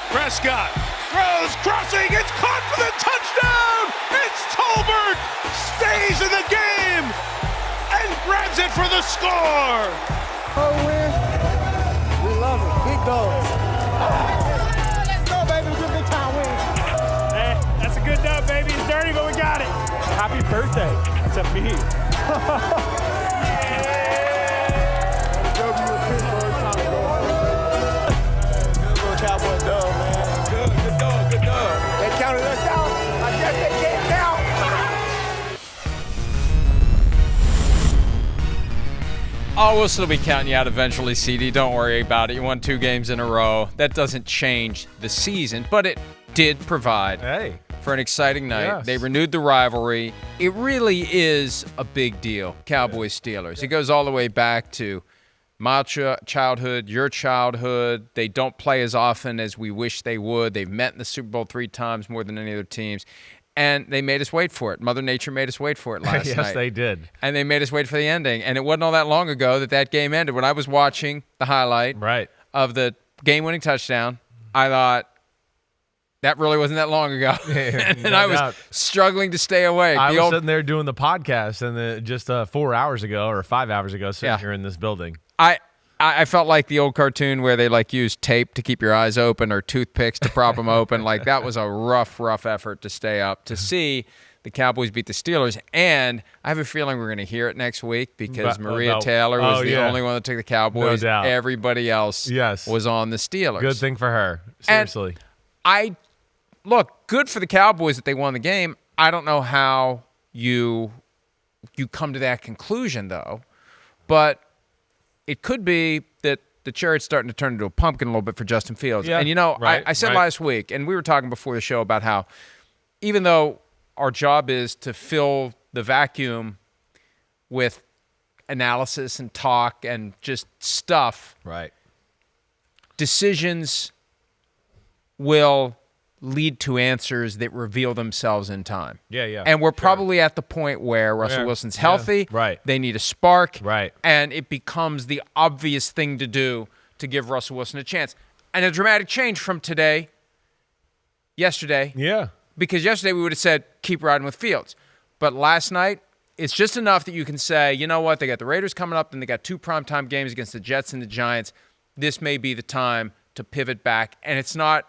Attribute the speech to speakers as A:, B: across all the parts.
A: Prescott throws, crossing, it's caught for the touchdown! It's Tolbert! Stays in the game and grabs it for the score!
B: Oh, win. We love it. Big dogs. Let's go, baby. Good big time win.
C: Hey, that's a good dub, baby. It's dirty, but we got it. Happy birthday to me.
B: Cowboy dub, man. Good dog. They counted us out. I guess they can't count.
D: Oh, we'll still be counting you out eventually, CD. Don't worry about it. You won 2 games in a row. That doesn't change the season, but it did provide for an exciting night.
E: Yes.
D: They renewed the rivalry. It really is a big deal, Cowboys-Steelers. It goes all the way back to my childhood, your childhood. They don't play as often as we wish they would. They've met in the Super Bowl 3 times more than any other teams. And they made us wait for it. Mother Nature made us wait for it last night.
E: Yes, they did.
D: And they made us wait for the ending. And it wasn't all that long ago that game ended. When I was watching the highlight of the game-winning touchdown, I thought, that really wasn't that long ago. And I was struggling to stay awake.
E: I was sitting there doing the podcast and just 4 hours ago or 5 hours ago sitting here in this building.
D: I felt like the old cartoon where they use tape to keep your eyes open or toothpicks to prop them open. That was a rough effort to stay up to see the Cowboys beat the Steelers. And I have a feeling we're going to hear it next week because Maria Taylor was the only one that took the Cowboys.
E: No doubt.
D: Everybody else was on the Steelers.
E: Good thing for her. Seriously.
D: And look, good for the Cowboys that they won the game. I don't know how you come to that conclusion, though. But it could be that the chariot's starting to turn into a pumpkin a little bit for Justin Fields.
E: Yeah,
D: and, I said last week, and we were talking before the show about how even though our job is to fill the vacuum with analysis and talk and just stuff, decisions will lead to answers that reveal themselves in time.
E: Yeah.
D: And we're probably at the point where Russell Wilson's healthy. They need a spark. And it becomes the obvious thing to do to give Russell Wilson a chance. And a dramatic change from yesterday.
E: Yeah.
D: Because yesterday we would have said, keep riding with Fields. But last night, it's just enough that you can say, you know what, they got the Raiders coming up, and they got 2 primetime games against the Jets and the Giants. This may be the time to pivot back. And it's not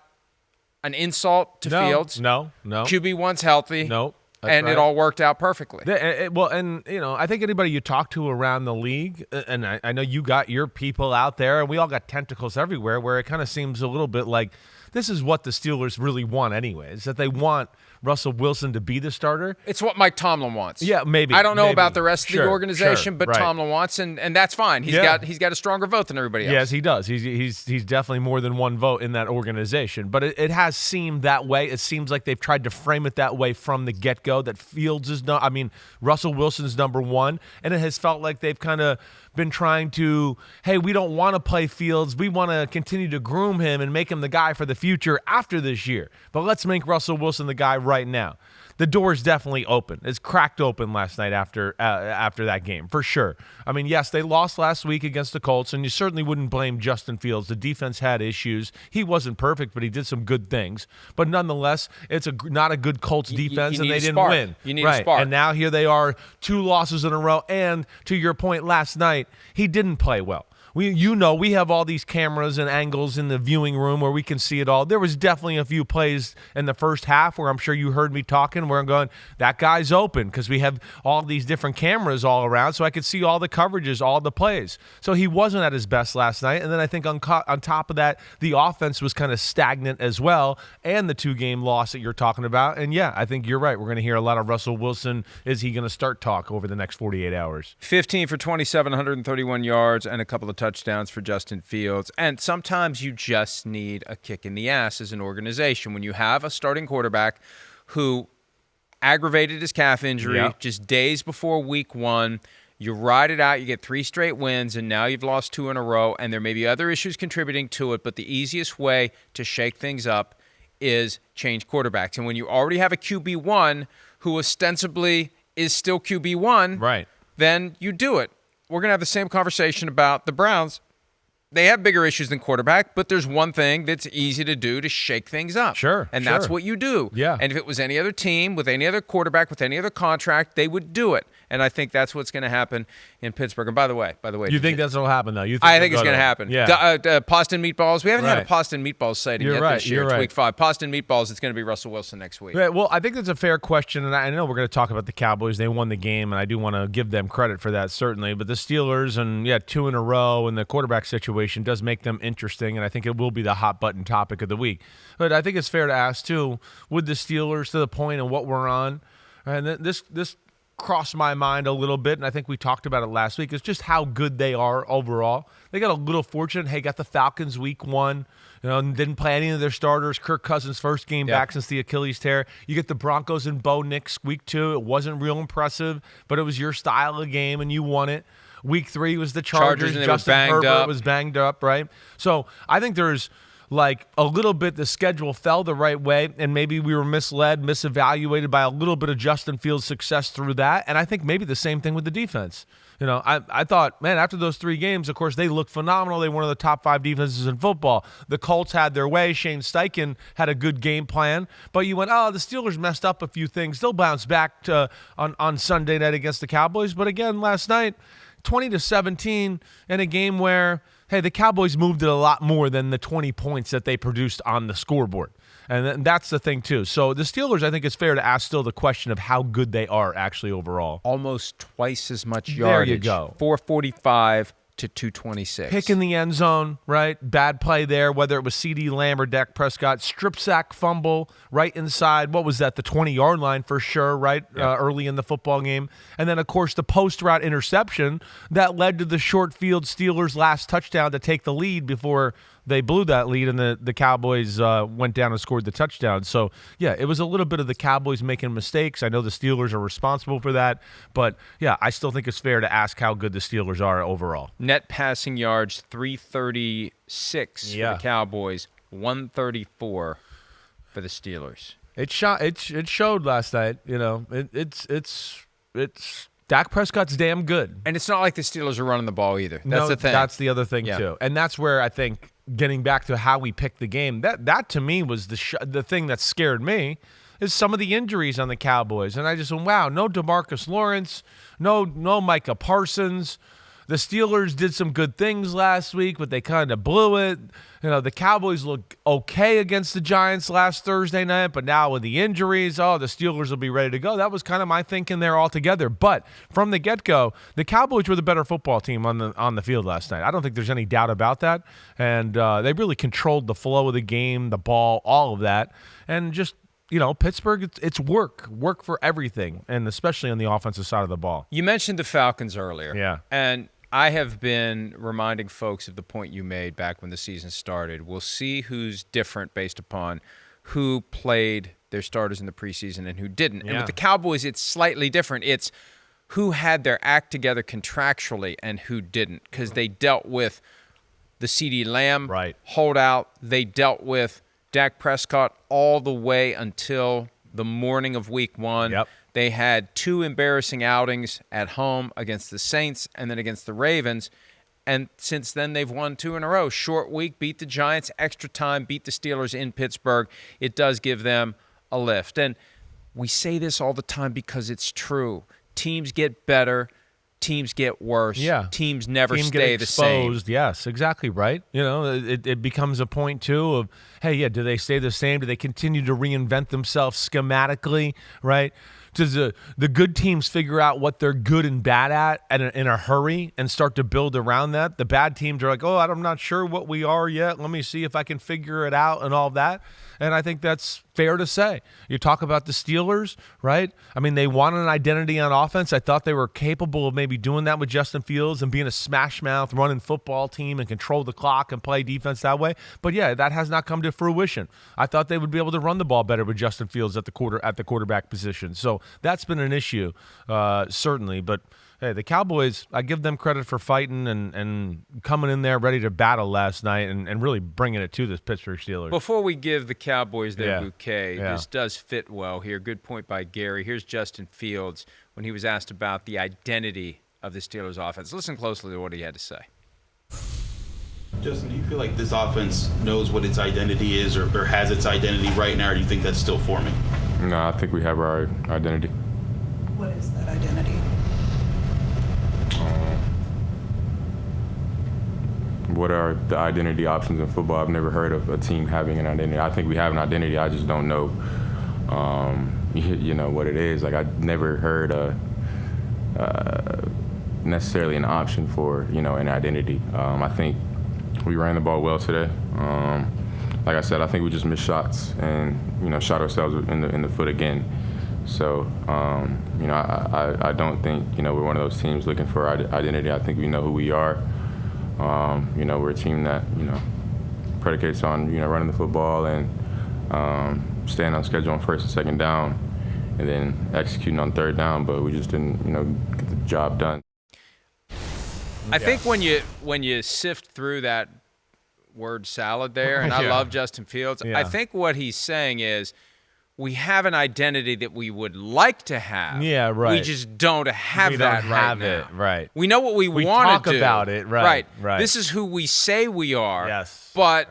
D: an insult to Fields.
E: No.
D: QB1's healthy.
E: No.
D: And it all worked out perfectly.
E: I think anybody you talk to around the league, and I know you got your people out there, and we all got tentacles everywhere, where it kind of seems a little bit like this is what the Steelers really want anyway, is that they want Russell Wilson to be the starter.
D: It's what Mike Tomlin wants.
E: Yeah, maybe.
D: I don't know about the rest of the organization, but
E: right.
D: Tomlin wants, and that's fine. He's got a stronger vote than everybody else.
E: Yes, he does. He's definitely more than one vote in that organization. But it has seemed that way. It seems like they've tried to frame it that way from the get-go, that Fields is not – I mean, Russell Wilson's number one, and it has felt like they've kind of been trying to, hey, we don't want to play Fields. We want to continue to groom him and make him the guy for the future after this year. But let's make Russell Wilson the guy right now. The door's definitely open. It's cracked open last night after that game, for sure. I mean, yes, they lost last week against the Colts, and you certainly wouldn't blame Justin Fields. The defense had issues. He wasn't perfect, but he did some good things. But nonetheless, it's not a good Colts defense, and they didn't win.
D: You need a spark.
E: And now here they are, 2 losses in a row. And to your point last night, he didn't play well. We have all these cameras and angles in the viewing room where we can see it all. There was definitely a few plays in the first half where I'm sure you heard me talking where I'm going, that guy's open, because we have all these different cameras all around, so I could see all the coverages, all the plays. So he wasn't at his best last night. And then I think on top of that, the offense was kind of stagnant as well, and the 2-game loss that you're talking about. And yeah, I think you're right. We're going to hear a lot of Russell Wilson. Is he going to start talk over the next 48 hours?
D: 15 for 27, 131 yards, and a couple of touchdowns for Justin Fields. And sometimes you just need a kick in the ass as an organization. When you have a starting quarterback who aggravated his calf injury just days before week 1, you ride it out, you get 3 straight wins, and now you've lost 2 in a row, and there may be other issues contributing to it, but the easiest way to shake things up is change quarterbacks. And when you already have a QB1 who ostensibly is still QB1, then you do it. We're going to have the same conversation about the Browns they have bigger issues than quarterback, but there's one thing that's easy to do to shake things up.
E: Sure.
D: And that's what you do.
E: Yeah.
D: And if it was any other team with any other quarterback with any other contract, they would do it. And I think that's what's going to happen in Pittsburgh. And by the way,
E: you think that's what'll happen though?
D: I think it's going to happen.
E: Yeah.
D: Boston Meatballs. We haven't had a
E: Right.
D: Boston Meatballs sighting yet this year. It's week 5. Boston Meatballs. It's going to be Russell Wilson next week.
E: Right. Well, I think that's a fair question, and I know we're going to talk about the Cowboys. They won the game, and I do want to give them credit for that, certainly. But the Steelers, and 2 in a row, and the quarterback situation does make them interesting, and I think it will be the hot-button topic of the week. But I think it's fair to ask, too, would the Steelers, to the point of what we're on, and this crossed my mind a little bit, and I think we talked about it last week, is just how good they are overall. They got a little fortunate. Hey, got the Falcons week 1, and didn't play any of their starters. Kirk Cousins' first game back since the Achilles tear. You get the Broncos and Bo Nix week 2. It wasn't real impressive, but it was your style of game, and you won it. Week 3 was the Chargers.
D: And
E: Justin Herbert was banged up, right? So I think there's like a little bit the schedule fell the right way, and maybe we were misled, misevaluated by a little bit of Justin Fields' success through that. And I think maybe the same thing with the defense. I thought, man, after those 3 games, of course, they looked phenomenal. They were one of the top 5 defenses in football. The Colts had their way. Shane Steichen had a good game plan. But you went, the Steelers messed up a few things. They'll bounce back on Sunday night against the Cowboys. But again, last night, 20-17 in a game where, hey, the Cowboys moved it a lot more than the 20 points that they produced on the scoreboard. And that's the thing, too. So the Steelers, I think it's fair to ask still the question of how good they are actually overall.
D: Almost twice as much yardage.
E: There you go.
D: 445 to 226.
E: Pick in the end zone, right? Bad play there, whether it was CeeDee Lamb or Dak Prescott. Strip sack fumble right inside, what was that, the 20-yard line for sure, right?
D: Yeah.
E: Early in the football game. And then, of course, the post-route interception that led to the short field Steelers' last touchdown to take the lead before they blew that lead, and the Cowboys went down and scored the touchdown. So, yeah, it was a little bit of the Cowboys making mistakes. I know the Steelers are responsible for that. But, yeah, I still think it's fair to ask how good the Steelers are overall.
D: Net passing yards, 336 for the Cowboys, 134 for the Steelers.
E: It showed last night. It's Dak Prescott's damn good.
D: And it's not like the Steelers are running the ball either. That's the thing.
E: That's the other thing, too. And that's where I think, getting back to how we picked the game, that to me was the thing that scared me, is some of the injuries on the Cowboys. And I just went, wow, no DeMarcus Lawrence, no Micah Parsons. The Steelers did some good things last week, but they kind of blew it. The Cowboys looked okay against the Giants last Thursday night, but now with the injuries, the Steelers will be ready to go. That was kind of my thinking there altogether. But from the get-go, the Cowboys were the better football team on the field last night. I don't think there's any doubt about that. And they really controlled the flow of the game, the ball, all of that. And just, Pittsburgh, it's work for everything, and especially on the offensive side of the ball.
D: You mentioned the Falcons earlier.
E: Yeah.
D: And I have been reminding folks of the point you made back when the season started. We'll see who's different based upon who played their starters in the preseason and who didn't.
E: Yeah.
D: And with the Cowboys, it's slightly different. It's who had their act together contractually and who didn't, because they dealt with the CeeDee Lamb holdout. They dealt with Dak Prescott all the way until the morning of week 1.
E: Yep.
D: They had 2 embarrassing outings at home against the Saints and then against the Ravens. And since then, they've won 2 in a row. Short week, beat the Giants, extra time, beat the Steelers in Pittsburgh. It does give them a lift. And we say this all the time because it's true. Teams get better. Teams get worse.
E: Yeah.
D: Teams never
E: Team
D: stay
E: get
D: the same.
E: exposed. Yes, exactly right. It becomes a point, too, of, hey, do they stay the same? Do they continue to reinvent themselves schematically, right? Does the good teams figure out what they're good and bad at in a hurry and start to build around that? The bad teams are like, I'm not sure what we are yet. Let me see if I can figure it out and all that. And I think that's fair to say. You talk about the Steelers, right? I mean, they wanted an identity on offense. I thought they were capable of maybe doing that with Justin Fields and being a smash mouth running football team and control the clock and play defense that way. But yeah, that has not come to fruition. I thought they would be able to run the ball better with Justin Fields at the quarterback position. So that's been an issue, certainly. But hey, the Cowboys, I give them credit for fighting and coming in there ready to battle last night and really bringing it to the Pittsburgh Steelers.
D: Before we give the Cowboys their bouquet,
E: Yeah.
D: this does fit well here. Good point by Gary. Here's Justin Fields when he was asked about the identity of the Steelers offense. Listen closely to what he had to say.
F: Justin, do you feel like this offense knows what its identity is or has its identity right now, or do you think that's still forming?
G: No, I think we have our identity.
H: What is that identity?
G: What are the identity options in football? I've never heard of a team having an identity. I think we have an identity. I just don't know, what it is. Like, I never heard necessarily an option for, an identity. I think we ran the ball well today. Like I said, I think we just missed shots and, shot ourselves in the foot again. So, I don't think, we're one of those teams looking for identity. I think we know who we are. We're a team that, predicates on, running the football and staying on schedule on first and second down and then executing on third down, but we just didn't, get the job done.
D: I think when you sift through that word salad there, and I love Justin Fields, I think what he's saying is we have an identity that we would like to have.
E: Yeah, right.
D: We just don't have that right now.
E: Right.
D: We know what we want to do.
E: We talk about it. Right.
D: This is who we say we are.
E: Yes.
D: But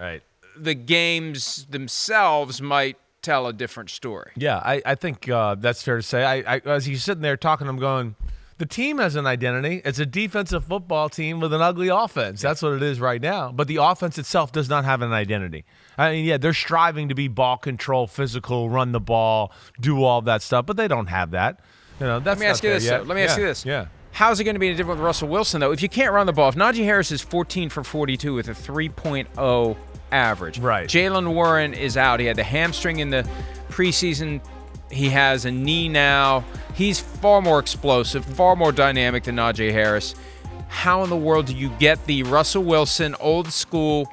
D: the games themselves might tell a different story.
E: Yeah, I think that's fair to say. I as he's sitting there talking, I'm going, the team has an identity. It's a defensive football team with an ugly offense. That's what it is right now. But the offense itself does not have an identity. I mean, they're striving to be ball control, physical, run the ball, do all that stuff, but they don't have that. That's
D: Let me ask you this. Let me ask you this.
E: Yeah.
D: How's it going to be any different with Russell Wilson, though? If you can't run the ball, if Najee Harris is 14 for 42 with a 3.0 average.
E: Right.
D: Jalen Warren is out. He had the hamstring in the preseason. He has a knee now. He's far more explosive, far more dynamic than Najee Harris. How in the world do you get the Russell Wilson old school,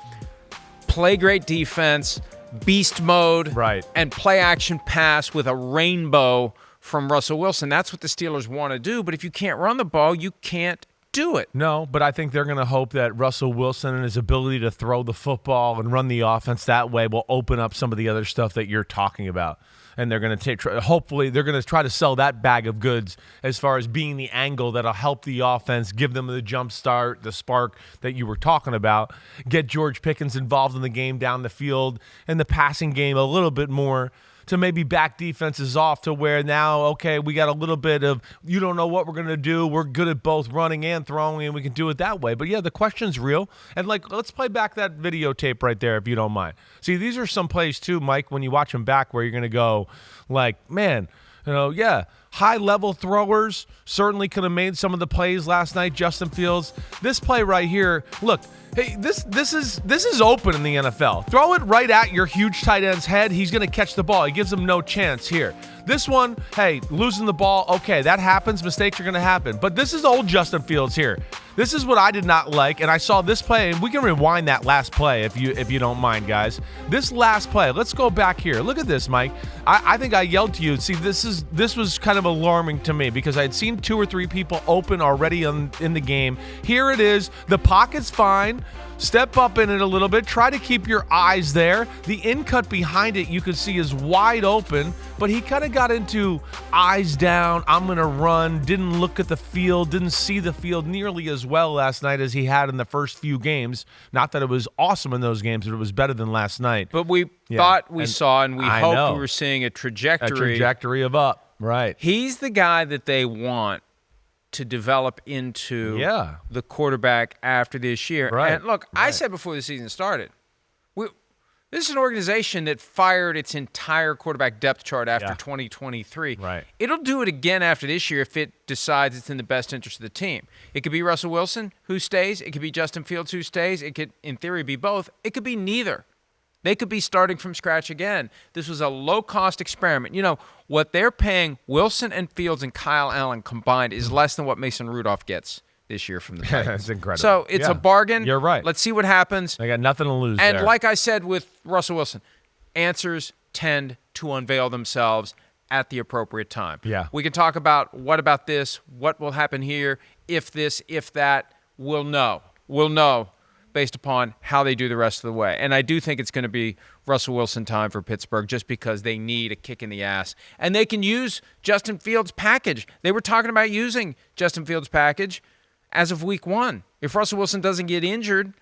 D: play great defense, beast mode, and play action pass with a rainbow from Russell Wilson? That's what the Steelers want to do. But if you can't run the ball, you can't do it.
E: No, but I think they're going to hope that Russell Wilson and his ability to throw the football and run the offense that way will open up some of the other stuff that you're talking about. And they're going to hopefully they're going to try to sell that bag of goods as far as being the angle that'll help the offense, give them the jump start, the spark that you were talking about, get George Pickens involved in the game down the field and the passing game a little bit more, to maybe back defenses off to where now, okay, we got a little bit of, you don't know what we're going to do. We're good at both running and throwing, and we can do it that way. But, yeah, the question's real. And, let's play back that videotape right there if you don't mind. See, these are some plays, too, Mike, when you watch them back where you're going to go, man, high-level throwers certainly could have made some of the plays last night, Justin Fields. This play right here, look, hey, this is open in the NFL. Throw it right at your huge tight end's head. He's going to catch the ball. He gives him no chance here. This one, hey, losing the ball, okay, that happens. Mistakes are going to happen. But this is old Justin Fields here. This is what I did not like, and I saw this play, and we can rewind that last play if you don't mind, guys. This last play, let's go back here. Look at this, Mike. I think I yelled to you. See, this was kind of alarming to me because I had seen 2 or 3 people open already in the game. Here it is. The pocket's fine. Step up in it a little bit. Try to keep your eyes there. The in cut behind it you could see is wide open, but he kind of got into eyes down. I'm going to run. Didn't look at the field. Didn't see the field nearly as well last night as he had in the first few games. Not that it was awesome in those games, but it was better than last night.
D: But we thought we saw, and we hoped we were seeing a trajectory.
E: A trajectory of up, right.
D: He's the guy that they want to develop into the quarterback after this year.
E: Right.
D: And look, I said before the season started, this is an organization that fired its entire quarterback depth chart after 2023.
E: Right.
D: It'll do it again after this year if it decides it's in the best interest of the team. It could be Russell Wilson, who stays. It could be Justin Fields, who stays. It could, in theory, be both. It could be neither. They could be starting from scratch again. This was a low-cost experiment. What they're paying Wilson and Fields and Kyle Allen combined is less than what Mason Rudolph gets this year from the Titans.
E: That's incredible.
D: So it's a bargain.
E: You're right.
D: Let's see what happens.
E: They got nothing to lose
D: And
E: there.
D: like I said with Russell Wilson, answers tend to unveil themselves at the appropriate time.
E: Yeah.
D: We can talk about what about this, what will happen here, if this, if that. We'll know. We'll know based upon how they do the rest of the way. And I do think it's going to be Russell Wilson time for Pittsburgh just because they need a kick in the ass. And they can use Justin Fields' package. They were talking about using Justin Fields' package as of week 1. If Russell Wilson doesn't get injured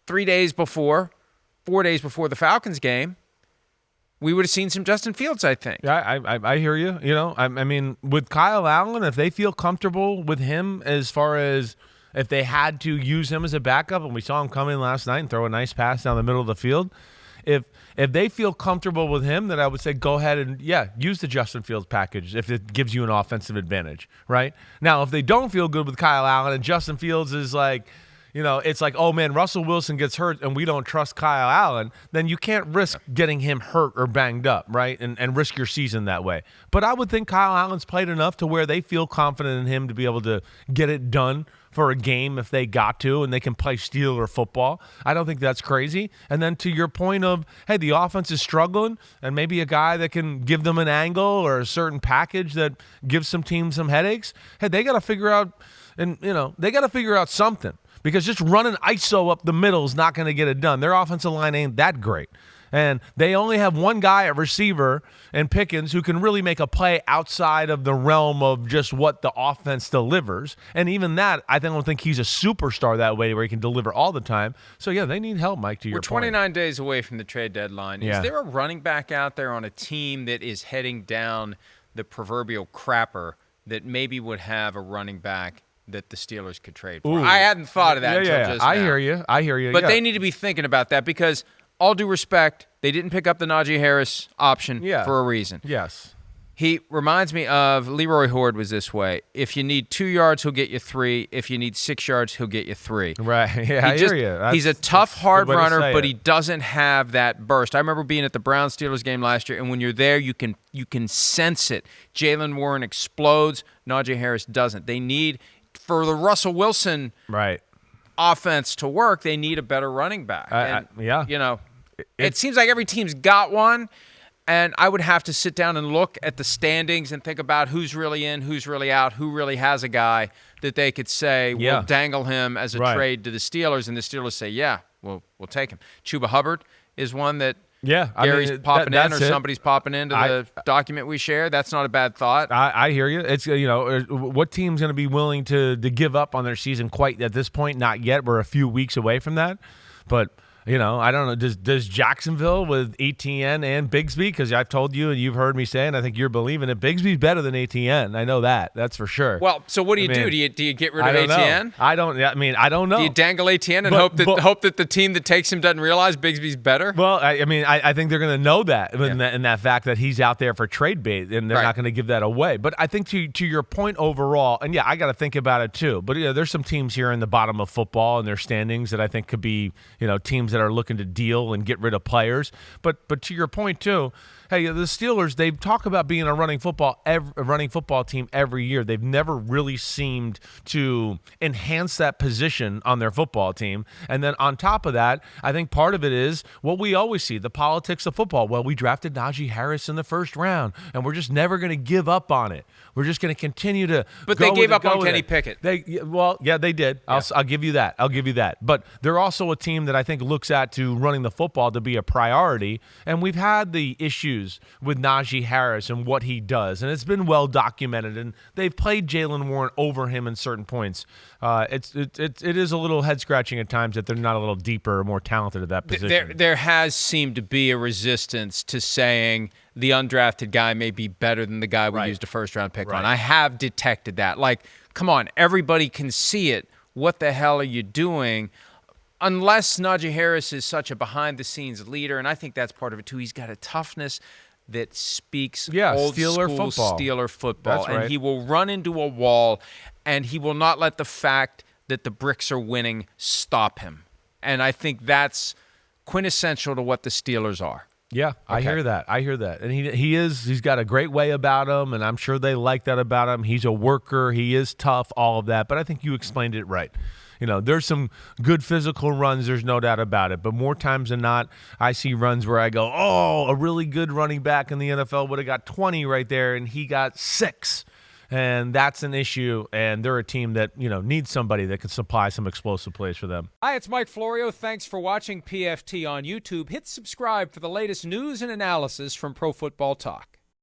D: 4 days before the Falcons game, we would have seen some Justin Fields, I think.
E: Yeah, I hear you. I mean, with Kyle Allen, if they feel comfortable with him as far as if they had to use him as a backup, and we saw him come in last night and throw a nice pass down the middle of the field, if they feel comfortable with him, then I would say go ahead and, use the Justin Fields package if it gives you an offensive advantage, right? Now, if they don't feel good with Kyle Allen and Justin Fields is like, it's like, oh, man, Russell Wilson gets hurt and we don't trust Kyle Allen, then you can't risk getting him hurt or banged up, right, and risk your season that way. But I would think Kyle Allen's played enough to where they feel confident in him to be able to get it done for a game if they got to, and they can play Steeler football. I don't think that's crazy. And then to your point of, hey, the offense is struggling, and maybe a guy that can give them an angle or a certain package that gives some teams some headaches, hey, they got to figure out, something. Because just running ISO up the middle is not going to get it done. Their offensive line ain't that great. And they only have one guy at receiver and Pickens who can really make a play outside of the realm of just what the offense delivers. And even that, I don't think he's a superstar that way where he can deliver all the time. So, they need help, Mike, to your point.
D: We're 29 days away from the trade deadline.
E: Yeah.
D: Is there a running back out there on a team that is heading down the proverbial crapper that maybe would have a running back that the Steelers could trade for?
E: Ooh.
D: I hadn't thought of that until just now.
E: I hear you.
D: But they need to be thinking about that because, all due respect, they didn't pick up the Najee Harris option for a reason.
E: Yes.
D: He reminds me of Leroy Horde was this way. If you need 2 yards, he'll get you 3. If you need 6 yards, he'll get you 3.
E: Right. Yeah, I hear you.
D: He's a tough, hard runner, but
E: it.
D: he doesn't have that burst. I remember being at the Browns-Steelers game last year, and when you're there, you can sense it. Jalen Warren explodes. Najee Harris doesn't. They need, for the Russell Wilson offense to work, they need a better running back. It seems like every team's got one, and I would have to sit down and look at the standings and think about who's really in, who's really out, who really has a guy that they could say, we'll dangle him as a trade to the Steelers, and the Steelers say, we'll take him. Chuba Hubbard is one that Gary's popping in or somebody's popping into the document we share. That's not a bad thought.
E: I hear you. It's what team's going to be willing to give up on their season quite at this point? Not yet. We're a few weeks away from that. But I don't know. Does Jacksonville with Etienne and Bigsby? Because I've told you and you've heard me say, and I think you're believing it. Bigsby's better than Etienne. I know that. That's for sure.
D: Well, so what do you do? Do you get rid of Etienne?
E: I don't know.
D: Do you dangle Etienne and hope that the team that takes him doesn't realize Bigsby's better?
E: Well, I think they're going to know that in that fact that he's out there for trade bait, and they're not going to give that away. But I think to your point overall, and I got to think about it too. But there's some teams here in the bottom of football and their standings that I think could be teams that are looking to deal and get rid of players. But to your point too, hey, the Steelers, they talk about being a running football team every year. They've never really seemed to enhance that position on their football team. And then on top of that, I think part of it is what we always see, the politics of football. Well, we drafted Najee Harris in the first round, and we're just never going to give up on it. We're just going to continue to
D: But they gave up on Kenny Pickett.
E: They did. Yeah. I'll give you that. But they're also a team that I think looks at to running the football to be a priority. And we've had the issues with Najee Harris and what he does, and it's been well documented. And they've played Jalen Warren over him in certain points. It is a little head scratching at times that they're not a little deeper or more talented at that position.
D: There has seemed to be a resistance to saying the undrafted guy may be better than the guy we used a first-round pick on. I have detected that. Like, come on, everybody can see it. What the hell are you doing? Unless Najee Harris is such a behind-the-scenes leader, and I think that's part of it too. He's got a toughness that speaks old school Steeler football.
E: That's right.
D: And he will run into a wall, and he will not let the fact that the bricks are winning stop him. And I think that's quintessential to what the Steelers are.
E: Yeah, I hear that. And he's got a great way about him, and I'm sure they like that about him. He's a worker. He is tough, all of that. But I think you explained it right. There's some good physical runs, there's no doubt about it. But more times than not, I see runs where I go, a really good running back in the NFL would have got 20 right there, and he got 6. And that's an issue, and they're a team that, needs somebody that can supply some explosive plays for them.
D: Hi, it's Mike Florio. Thanks for watching PFT on YouTube. Hit subscribe for the latest news and analysis from Pro Football Talk.